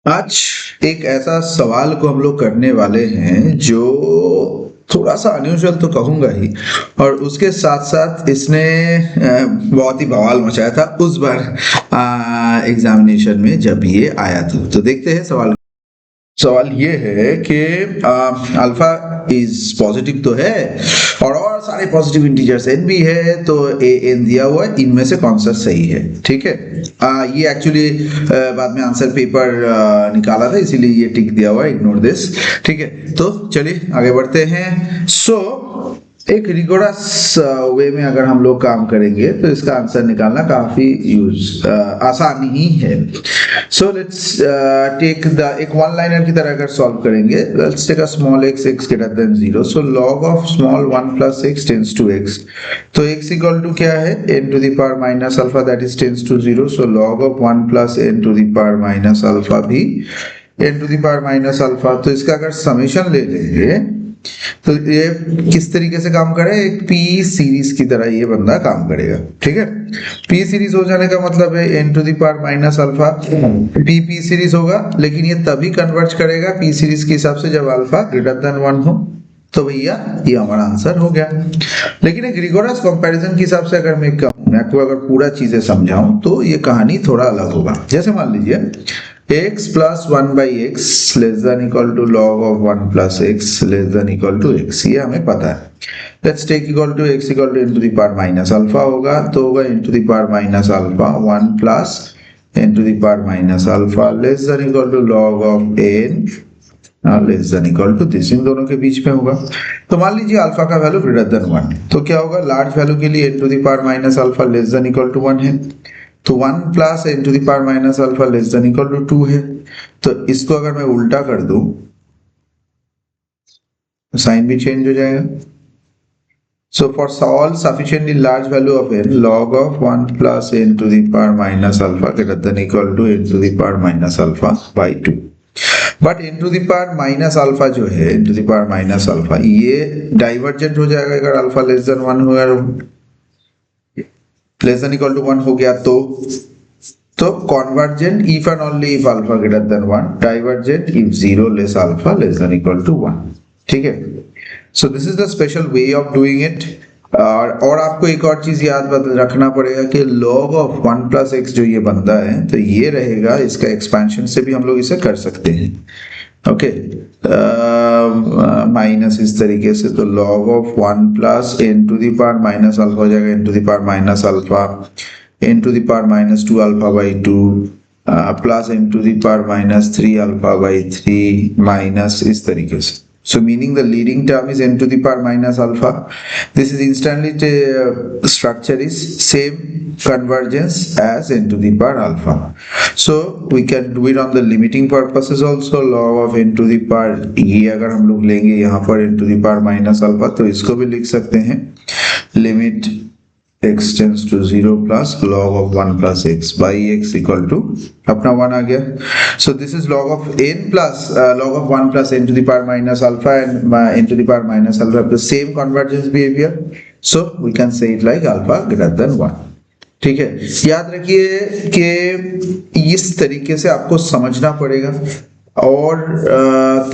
आज एक ऐसा सवाल को हम लोग करने वाले हैं जो थोड़ा सा अनयूजुअल तो कहूंगा ही, और उसके साथ साथ इसने बहुत ही बवाल मचाया था उस बार एग्जामिनेशन में जब ये आया था। तो देखते हैं सवाल ये है कि अल्फा इज पॉजिटिव तो है और सारे पॉजिटिव इंटीजर्स एन भी है, तो ए एन दिया हुआ है, इनमें से कौन सा सही है। ठीक है, ये एक्चुअली बाद में आंसर पेपर निकाला था, इसीलिए ये टिक दिया हुआ है, इग्नोर दिस। ठीक है, तो चलिए आगे बढ़ते हैं। एक रिगोरस वे में अगर हम लोग काम करेंगे तो इसका आंसर निकालना काफी आसान ही है। सो लेट्स टेक एक वन लाइनर की तरह अगर सॉल्व करेंगे, let's take a small x greater than 0, so log of small 1 plus x tends to x, तो x इक्वल टू क्या है, n to the power minus alpha, that is tends to 0, so log of 1 plus n to the power minus alpha भी n to the power minus alpha. तो इसका अगर summation ले लेंगे तो ये किस तरीके से काम करे, एक पी सीरीज की तरह ये बंदा काम करेगा। ठीक है, पी सीरीज हो जाने का मतलब है n to the power minus alpha, p series होगा, लेकिन ये तभी कन्वर्ज करेगा पी सीरीज के हिसाब से जब अल्फा ग्रेटर देन 1 हो। तो भैया ये हमारा आंसर हो गया। लेकिन एक रिगोरस कंपैरिजन के हिसाब से अगर मैं कहूं, मैं आपको अगर पूरा चीजें समझाऊं तो ये कहानी थोड़ा अलग होगा। जैसे मान लीजिए x plus 1 by x less than equal to log of 1 plus x less than equal to x, ये हमें पता है। Let's take equal to x equal to n to the power minus alpha होगा, तो होगा n to the power minus alpha 1 plus n to the power minus alpha less than equal to log of n less than equal to this, इन दोनों के बीच में होगा। तो मान लीजिए अल्फा का वैल्यू ग्रेटर देन 1, तो क्या होगा, लार्ज वैल्यू के लिए n to the power minus alpha less than equal to 1 है, तो 1 plus n to the power minus alpha less than equal to 2 है। तो इसको अगर मैं उल्टा कर दूं तो साइन भी चेंज हो जाएगा। So for solve sufficiently large value of n, log of 1 plus n to the power minus alpha greater than equal to n to the power minus alpha by 2। But n to the power minus alpha जो है, n to the power minus alpha, ये divergent हो जाएगा अगर alpha less then 1 होगा, less than equal to 1 हो गया तो convergent if and only if alpha greater than 1, divergent if 0 less alpha less than equal to 1। ठीक है, so this is the special way of doing it. और आपको एक और चीज याद रखना पड़ेगा कि log ऑफ 1 प्लस x जो ये बनता है, तो ये रहेगा, इसका एक्सपेंशन से भी हम लोग इसे कर सकते हैं। ओके, माइनस इस तरीके से, तो log of 1 plus n to the power minus alpha हो जाएगा n to the power minus alpha n to the power minus 2 alpha by 2 plus n to the power minus 3 alpha by 3 minus इस तरीके से। So meaning the leading term is n to the power minus alpha. This is instantly structure is same convergence as n to the power alpha. So we can do it on the limiting purposes also. Log of n to the power, ये अगर हम लोग लेंगे यहाँ पर n to the power minus alpha, तो इसको भी लिख सकते हैं limit x tends to 0 plus log of 1 plus x by x equal to अपना 1 आ गया। So this is log of n plus log of 1 plus n to the power minus alpha and n to the power minus alpha have the same convergence behavior, so we can say it like alpha greater than 1। ठीक है, याद रखिए कि इस तरीके से आपको समझना पड़ेगा और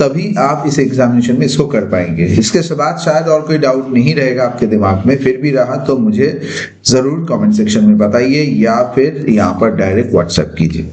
तभी आप इस एग्जामिनेशन में इसको कर पाएंगे। इसके बाद शायद और कोई डाउट नहीं रहेगा आपके दिमाग में, फिर भी रहा तो मुझे जरूर कमेंट सेक्शन में बताइए या फिर यहाँ पर डायरेक्ट व्हाट्सएप कीजिए।